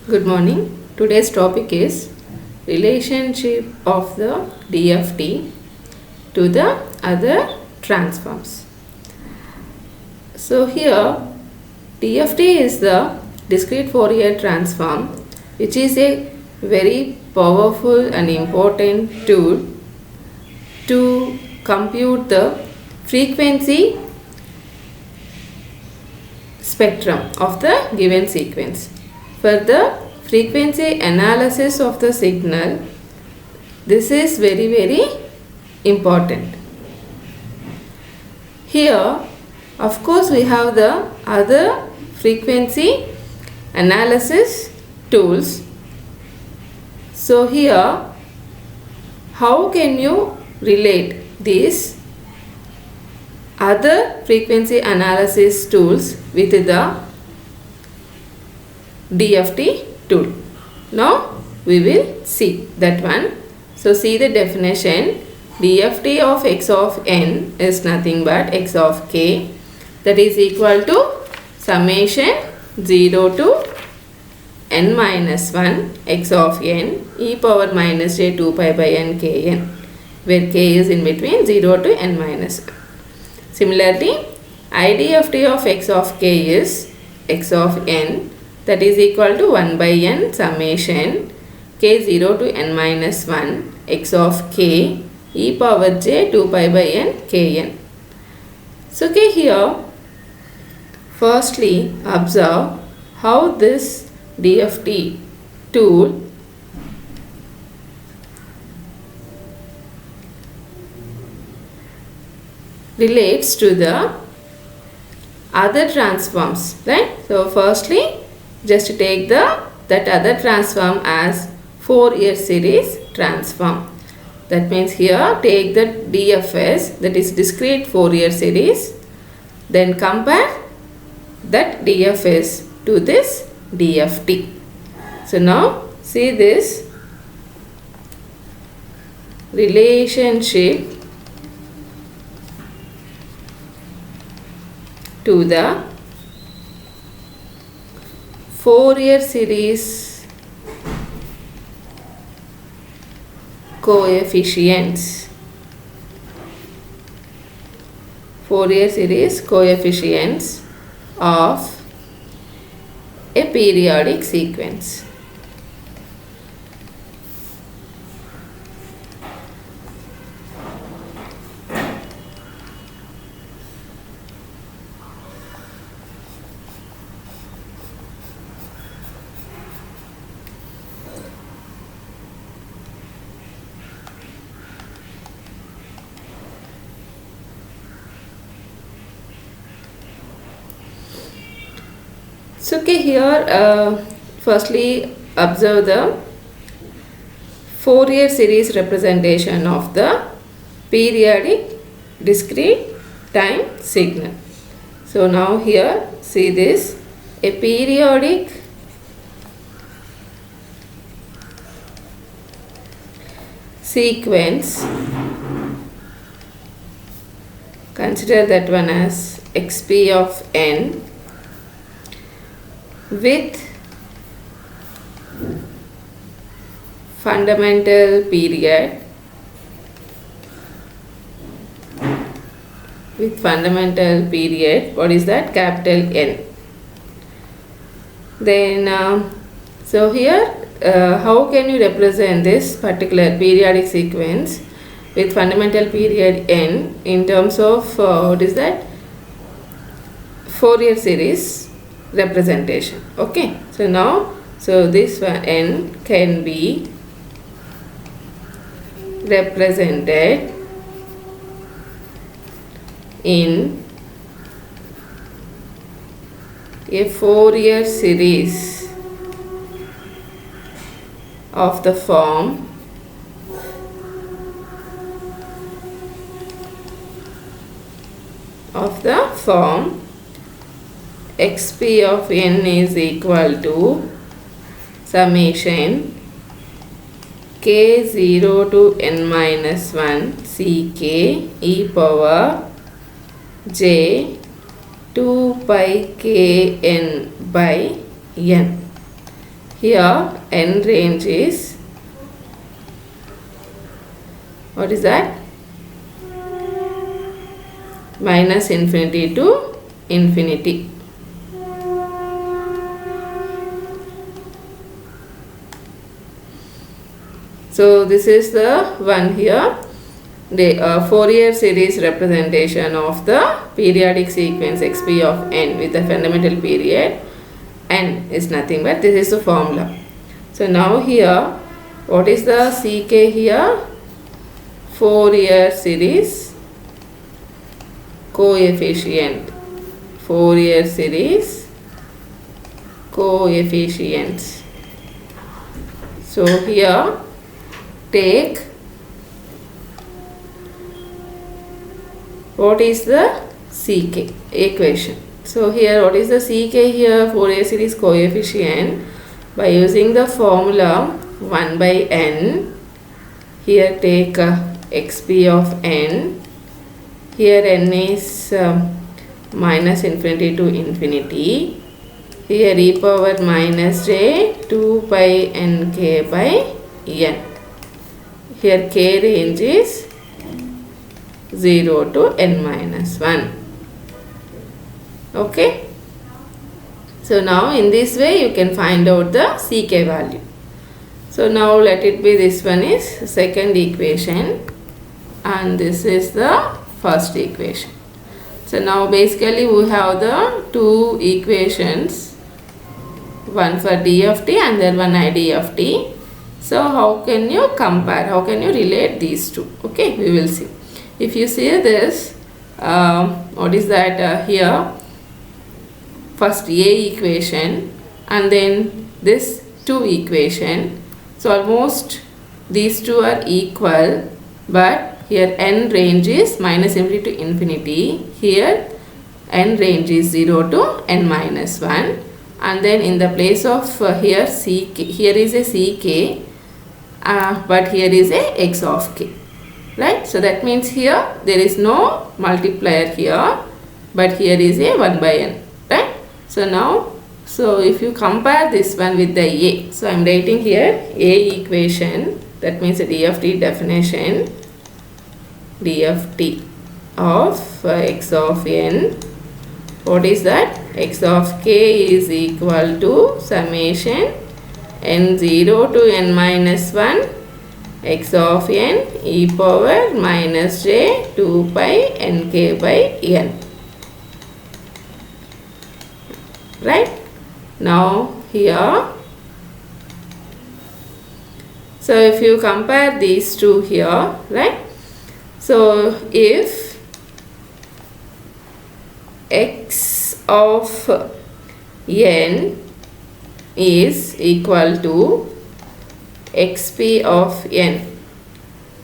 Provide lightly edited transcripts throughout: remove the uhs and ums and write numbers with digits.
Good morning. Today's topic is relationship of the DFT to the other transforms. So here DFT is the discrete Fourier transform, which is a very powerful and important tool to compute the frequency spectrum of the given sequence. For the frequency analysis of the signal, this is very important. Here, of course, we have the other frequency analysis tools. So here, how can you relate these other frequency analysis tools with the DFT tool? Now we will see that one. So see the definition. DFT of x of n is nothing but x of k, that is equal to summation 0 to n minus 1 x of n e power minus j 2 pi by n kn, where k is in between 0 to n minus 1. Similarly, IDFT of x of k is x of n, that is equal to 1 by n summation k 0 to n minus 1 x of k e power j 2 pi by n kn. So okay, here firstly observe how this DFT tool relates to the other transforms, right? So firstly, just take that other transform as Fourier series transform. That means here take the DFS, that is discrete Fourier series, then compare that DFS to this DFT. So now see this relationship to the Fourier series coefficients. Fourier series coefficients of a periodic sequence. So okay, here firstly observe the Fourier series representation of the periodic discrete time signal. So now here see this, a periodic sequence, consider that one as xp of n with fundamental period what is that, capital N. Then so here how can you represent this particular periodic sequence with fundamental period n in terms of what is that, Fourier series representation? Okay, so now this one n can be represented in a Fourier series of the form xp of n is equal to summation k 0 to n minus 1 ck e power j 2 pi k n by n. here n range is, what is that? Minus infinity to infinity. So this is the one here, the Fourier series representation of the periodic sequence xp of n with the fundamental period n is nothing but this is the formula. So now here, what is the ck here? Fourier series coefficient. Fourier series coefficients. So here take, what is the ck equation? So here, what is the ck here? Fourier series coefficient. By using the formula 1 by n, here take xp of n. Here n is minus infinity to infinity. Here e power minus j 2 pi nk by n. Here k range is 0 to n minus 1. Okay. So now in this way you can find out the ck value. So now let it be, this one is second equation and this is the first equation. So now basically we have the two equations, one for DFT and then one IDFT. So how can you compare, how can you relate these two? Okay, we will see. If you see this, what is that here? First A equation and then this 2 equation. So almost these two are equal, but here n range is minus infinity to infinity. Here n range is 0 to n minus 1. And then in the place of here ck, here is a ck, but here is a x of k. Right? So that means here there is no multiplier here, but here is a 1 by n. Right? So now, so if you compare this one with the A, so I am writing here A equation, that means the DFT definition, DFT of x of n. What is that? X of k is equal to summation n0 to n minus 1 x of n e power minus j 2 pi nk by n. Right? Now here, so if you compare these two here, right? So if x of n is equal to xp of n,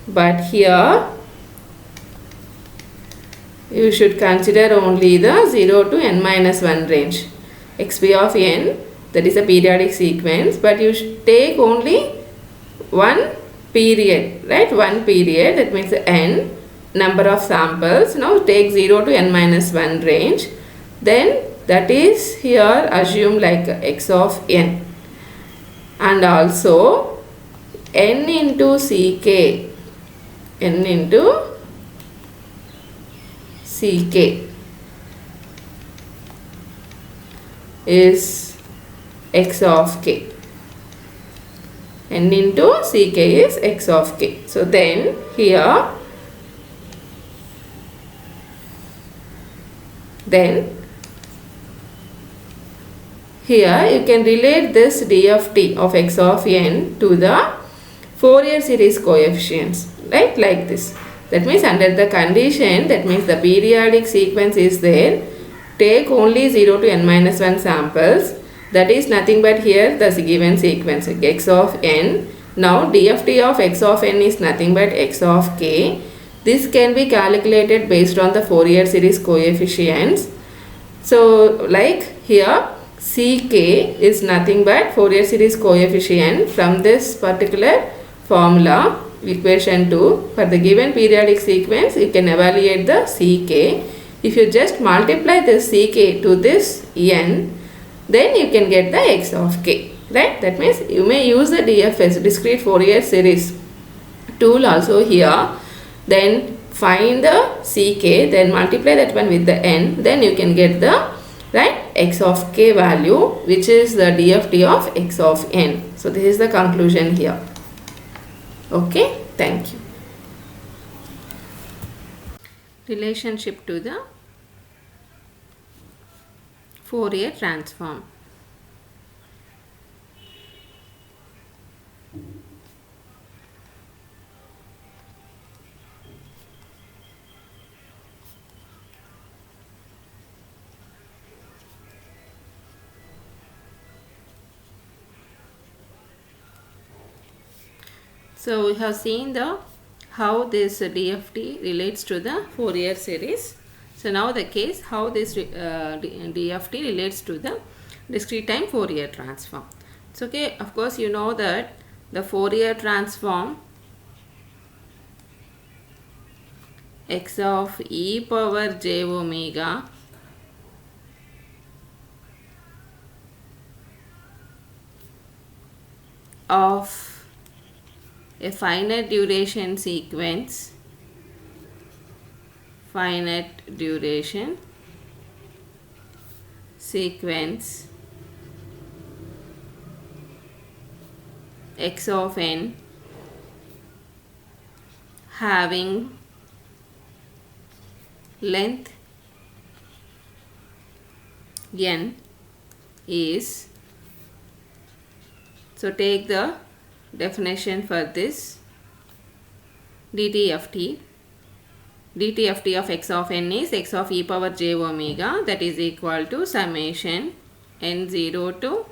but here you should consider only the 0 to n minus 1 range. Xp of n, that is a periodic sequence, but you should take only one period, right? One period, that means n number of samples. Now take 0 to n minus 1 range, then that is here assume like x of n, and also n into ck, n into ck is x of k, n into ck is x of k. So then here, you can relate this DFT of x of n to the Fourier series coefficients, right? Like this. That means under the condition, that means the periodic sequence is there, take only 0 to n minus 1 samples, that is nothing but here the given sequence x of n. Now DFT of x of n is nothing but x of k. This can be calculated based on the Fourier series coefficients. So like here ck is nothing but Fourier series coefficient from this particular formula, equation 2, for the given periodic sequence you can evaluate the ck. If you just multiply this ck to this n, then you can get the x of k. right? That means you may use the DFS, discrete Fourier series tool also here. Then find the ck, then multiply that one with the n, then you can get the right x of k value, which is the DFT of x of n. So this is the conclusion here. Okay, thank you. Relationship to the Fourier transform. So we have seen the how this DFT relates to the Fourier series. So now the case how this DFT relates to the discrete time Fourier transform. It's okay. Of course, you know that the Fourier transform x of e power j omega of a finite duration sequence, x of n having length n is, so take the definition for this DFT of x of n is x of e power j omega, that is equal to summation n0 to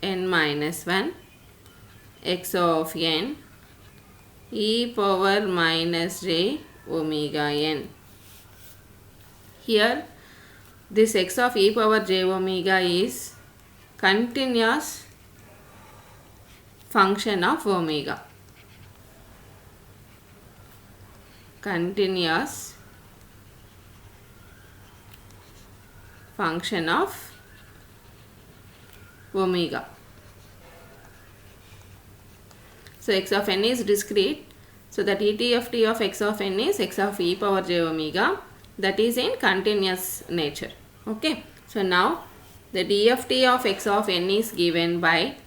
n minus 1 x of n e power minus j omega n. Here this x of e power j omega is continuous function of omega. Continuous function of omega. So x of n is discrete. So the DFT of x of n is x of e power j omega, that is in continuous nature. Okay. So now the DFT of x of n is given by,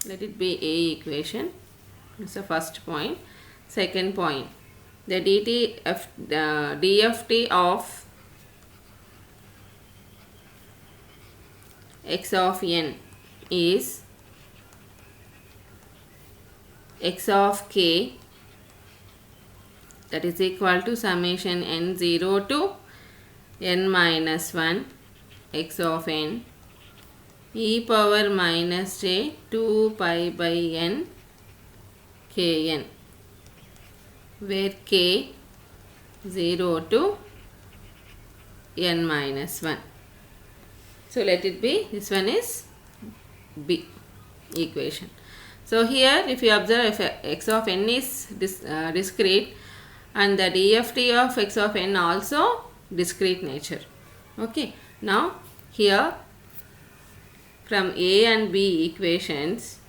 let it be A equation. This is the first point. Second point, the DFT of x of n is x of k, that is equal to summation n0 to n minus 1 x of n e power minus j 2 pi by n kn, where k 0 to n minus 1. So let it be, this one is B equation. So here if you observe, if x of n is discrete and the DFT of x of n also discrete nature. Okay. Now here from A and B equations,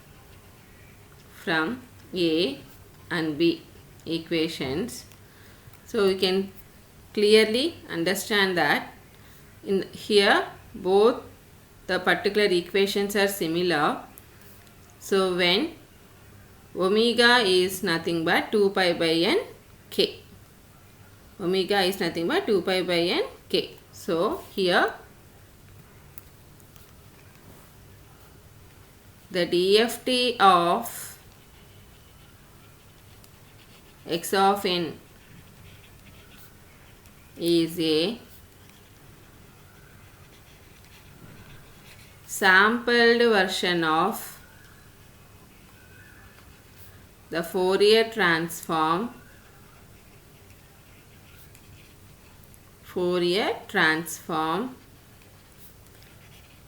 so we can clearly understand that in here both the particular equations are similar. So when omega is nothing but 2 pi by n k, omega is nothing but 2 pi by n k. So here the DFT of x of n is a sampled version of the Fourier transform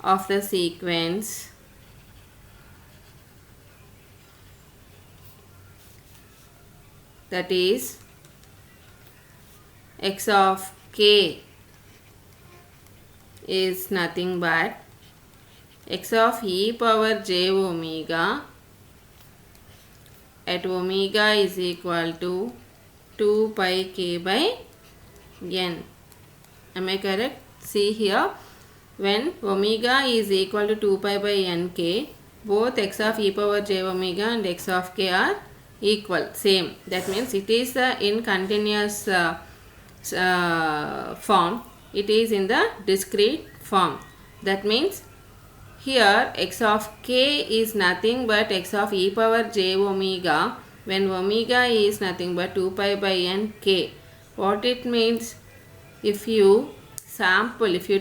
of the sequence that is x of k is nothing but x of e power j omega at omega is equal to 2 pi k by n. Am I correct? See here, when omega is equal to 2 pi by nk, both x of e power j omega and x of k are equal, same. That means it is in continuous form, it is in the discrete form. That means here x of k is nothing but x of e power j omega when omega is nothing but 2 pi by n k. What it means? If you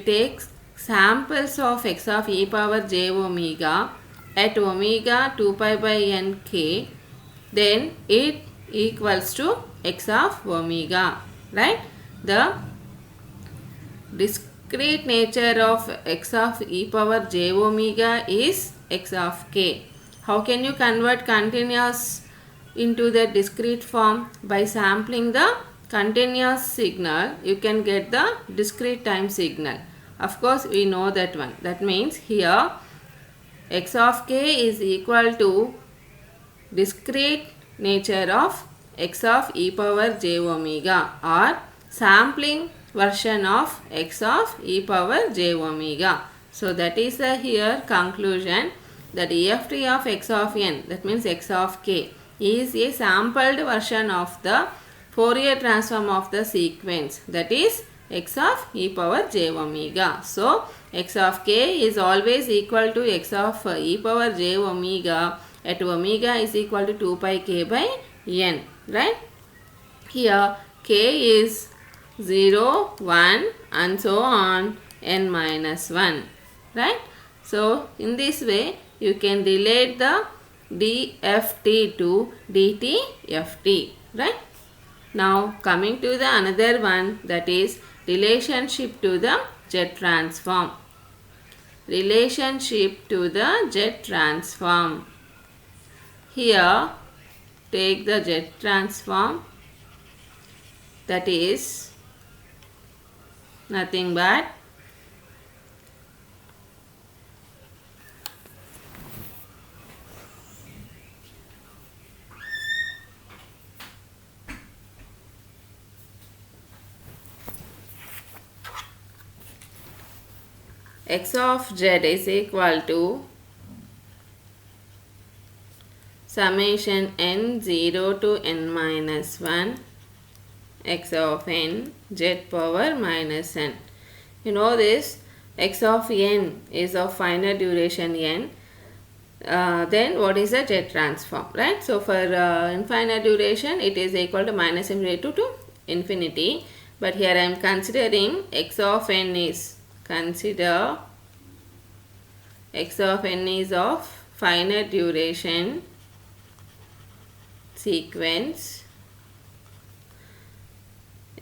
take samples of x of e power j omega at omega 2 pi by n k, then it equals to x of omega, right? The discrete nature of x of e power j omega is x of k. How can you convert continuous into the discrete form? By sampling the continuous signal, you can get the discrete time signal. Of course, we know that one. That means here x of k is equal to discrete nature of x of e power j omega or sampling version of x of e power j omega. So that is the here conclusion. The DFT of x of n, that means x of k, is a sampled version of the Fourier transform of the sequence, that is x of e power j omega. So x of k is always equal to x of e power j omega at omega is equal to 2 pi k by n, right? Here k is 0, 1 and so on n minus 1, right? So in this way you can relate the DFT to DTFT, right? Now coming to the another one, that is relationship to the Z-transform. Relationship to the Z-transform. Here take the Z-transform, that is nothing but x of z is equal to summation n 0 to n minus 1 x of n z power minus n. You know this x of n is of finite duration n. Then what is the Z transform, right? So for infinite duration it is equal to minus infinity to infinity, but here I am considering x of n is, consider x of n is of finite duration sequence,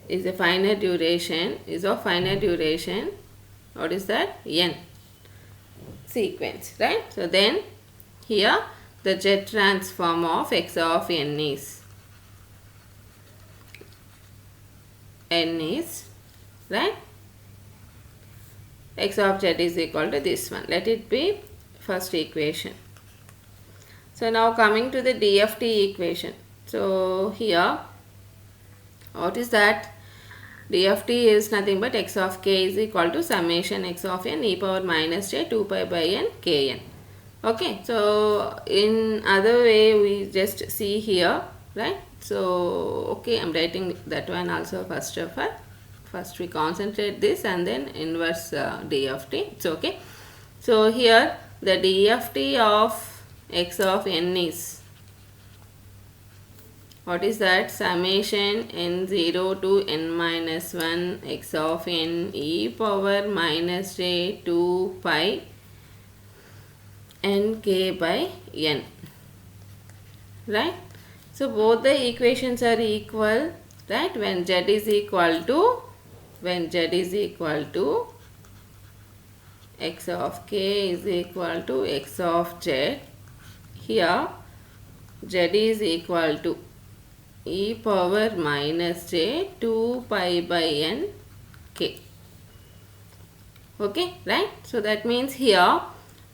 is a finite duration, is of finite duration, what is that, n sequence, right? So then here the Z transform of x of n is right, x of z is equal to this one. Let it be first equation. So now coming to the DFT equation. So here what is that? DFT is nothing but x of k is equal to summation x of n e power minus j 2 pi by n kn. Okay, so in other way we just see here, right? So okay, I am writing that one also first of all. First we concentrate this and then inverse DFT. It's okay. So here the DFT of x of n is, what is that? Summation n 0 to n minus 1 x of n e power minus j 2 pi n k by n, right? So both the equations are equal, right? When z is equal to x of k is equal to x of z, here z is equal to e power minus j 2 pi by n k. Okay, right? So that means here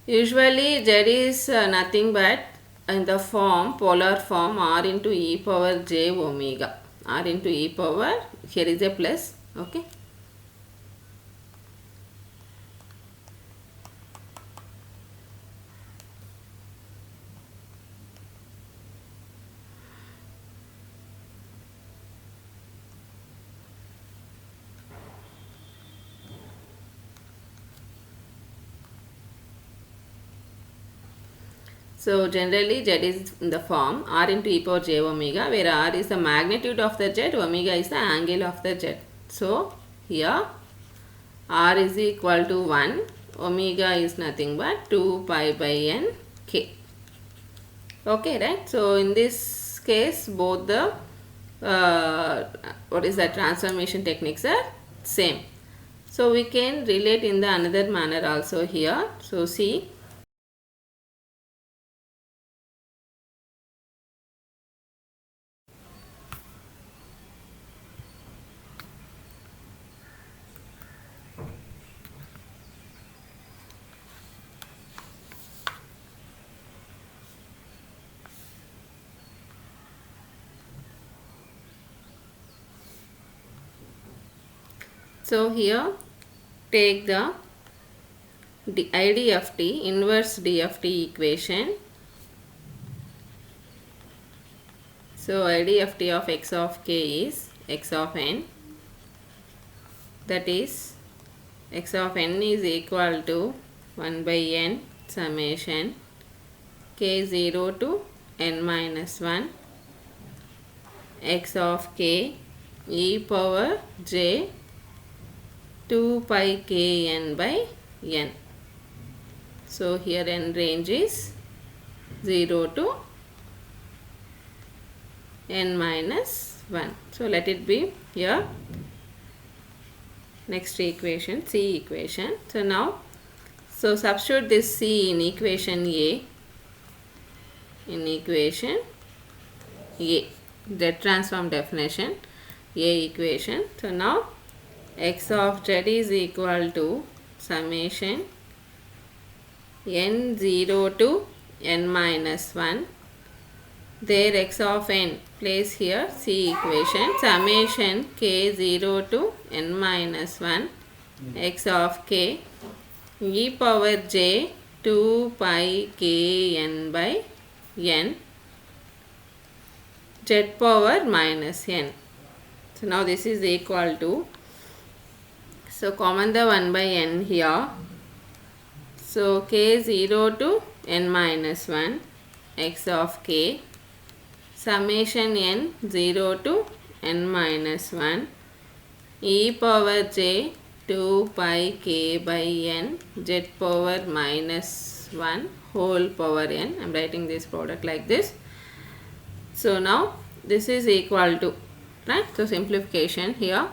Usually Z is nothing but in the form, polar form r into e power j omega. R into e power, here is a plus, okay. So generally Z is in the form r into e power j omega, where r is the magnitude of the Z, omega is the angle of the Z. So here r is equal to 1, omega is nothing but 2 pi by n k. Okay, right? So in this case both the what is that transformation techniques are same. So we can relate in the another manner also here. So see, so here take the IDFT, inverse DFT equation. So IDFT of x of k is x of n, that is x of n is equal to 1 by n summation k0 to n minus 1 x of k e power j 2 pi k n by n. So here n range is 0 to n minus 1. So let it be here. Next equation, C equation. So now, so substitute this C in equation A. In equation A, Z transform definition, A equation. So now x of z is equal to summation n0 to n minus 1. There x of n, place here C equation, summation k0 to n minus 1 x of k e power j 2 pi k n by n z power minus n. So now this is equal to, so common the 1 by n here. So k0 to n minus 1 x of k summation n 0 to n minus 1 e power j 2 pi k by n z power minus 1 whole power n. I am writing this product like this. So now this is equal to, right? So simplification here.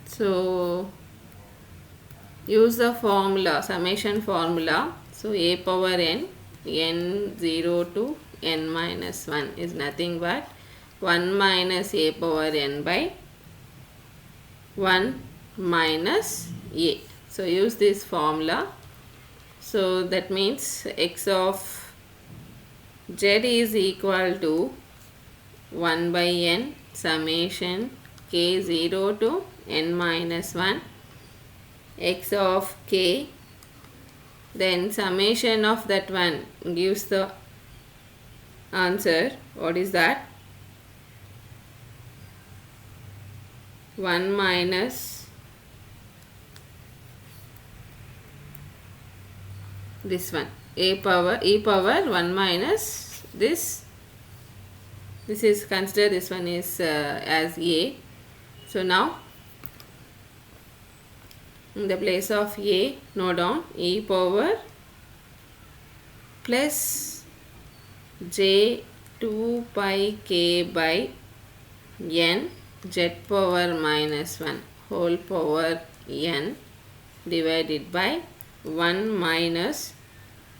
So use the formula, summation formula. So a power n, n0 to n minus 1 is nothing but 1 minus a power n by 1 minus a. So use this formula. So that means x of z is equal to 1 by n summation k0 to n minus 1 x of k, then summation of that one gives the answer. What is that? 1 minus this one, a power e power 1 minus this is considered, this one is as a. So now in the place of a, note down e power plus j 2 pi k by n z power minus 1 whole power n divided by 1 minus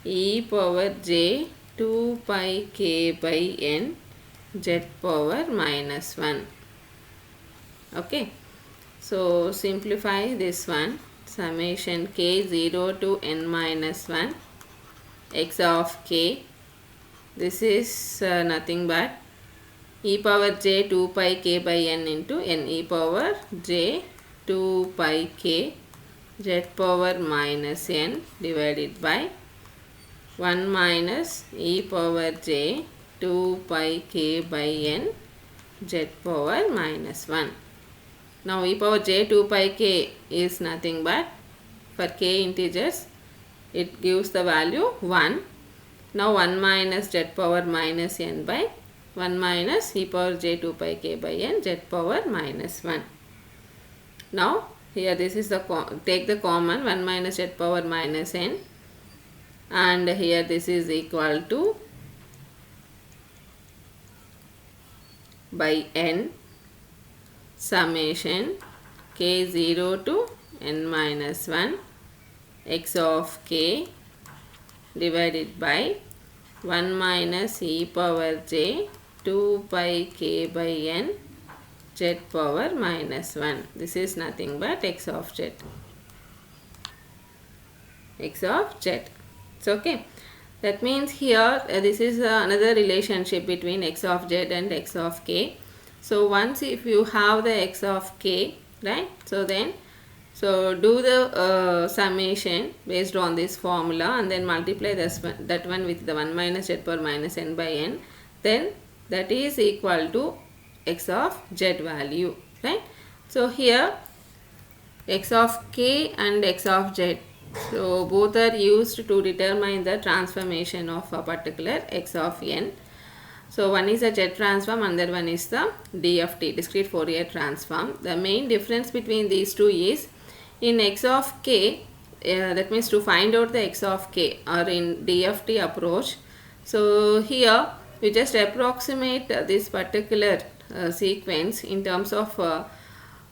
e power j 2 pi k by n z power minus 1. Okay. So simplify this one, summation k0 to n minus 1 x of k. This is nothing but e power j 2 pi k by n into n, e power j 2 pi k z power minus n divided by 1 minus e power j 2 pi k by n z power minus 1. Now e power j 2 pi k is nothing but, for k integers it gives the value 1. Now 1 minus z power minus n by 1 minus e power j 2 pi k by n z power minus 1. Now here this is the take the common 1 minus z power minus n, and here this is equal to by n summation k0 to n minus 1 x of k divided by 1 minus e power j 2 pi k by n z power minus 1. This is nothing but x of z. X of z. It's okay. That means here this is another relationship between x of z and x of k. So once if you have the x of k, right, so then do the summation based on this formula and then multiply that one with the 1 minus z power minus n by n, then that is equal to x of z value, right. So here x of k and x of z, so both are used to determine the transformation of a particular x of n. So one is a Z-transform, another one is the DFT, discrete Fourier transform. The main difference between these two is in x of k, that means to find out the x of k, or in DFT approach, so here we just approximate this particular sequence in terms of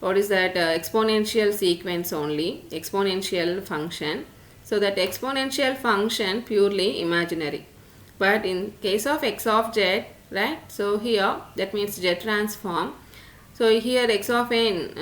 what is that exponential sequence only, exponential function. So that exponential function purely imaginary. But in case of x of z, right, so here that means z transform. So here x of n,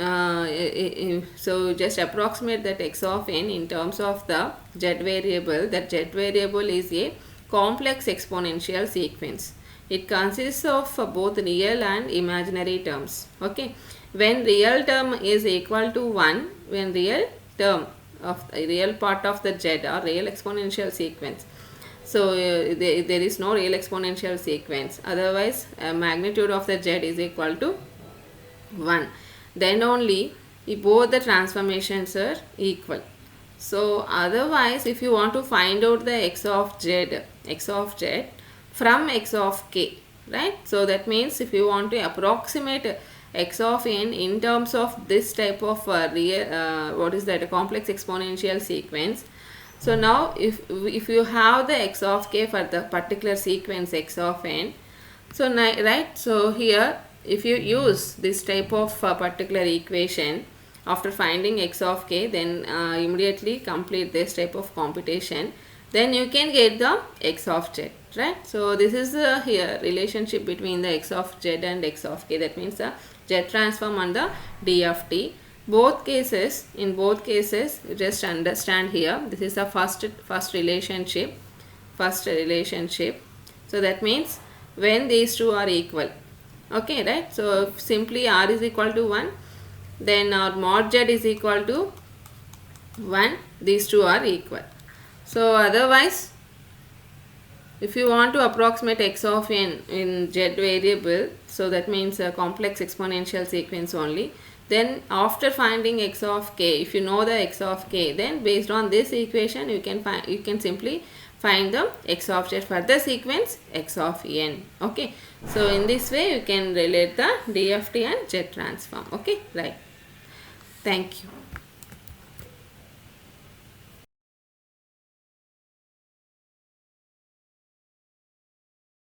so just approximate that x of n in terms of the z variable. That z variable is a complex exponential sequence. It consists of both real and imaginary terms. Okay, when real term is equal to 1, when real term of the real part of the z or real exponential sequence, so there is no real exponential sequence, otherwise magnitude of the z is equal to 1, then only both the transformations are equal. So otherwise if you want to find out the x of z from x of k, right, so that means if you want to approximate x of n in terms of this type of real what is that, a complex exponential sequence. So now if you have the x of k for the particular sequence x of n, so right, so here if you use this type of particular equation after finding x of k, then immediately complete this type of computation, then you can get the x of z, right. So this is the here relationship between the x of z and x of k, that means the z transform and the DFT. Both cases, in both cases, you just understand here, this is the first relationship. So that means when these two are equal, okay, right. So if simply r is equal to 1, then our mod z is equal to 1, these two are equal. So otherwise if you want to approximate x of n in z variable, so that means a complex exponential sequence only, then after finding x of k, if you know the x of k, then based on this equation you can simply find the x of z for the sequence x of n. Okay, so in this way you can relate the DFT and Z transform. Okay, right. Thank you.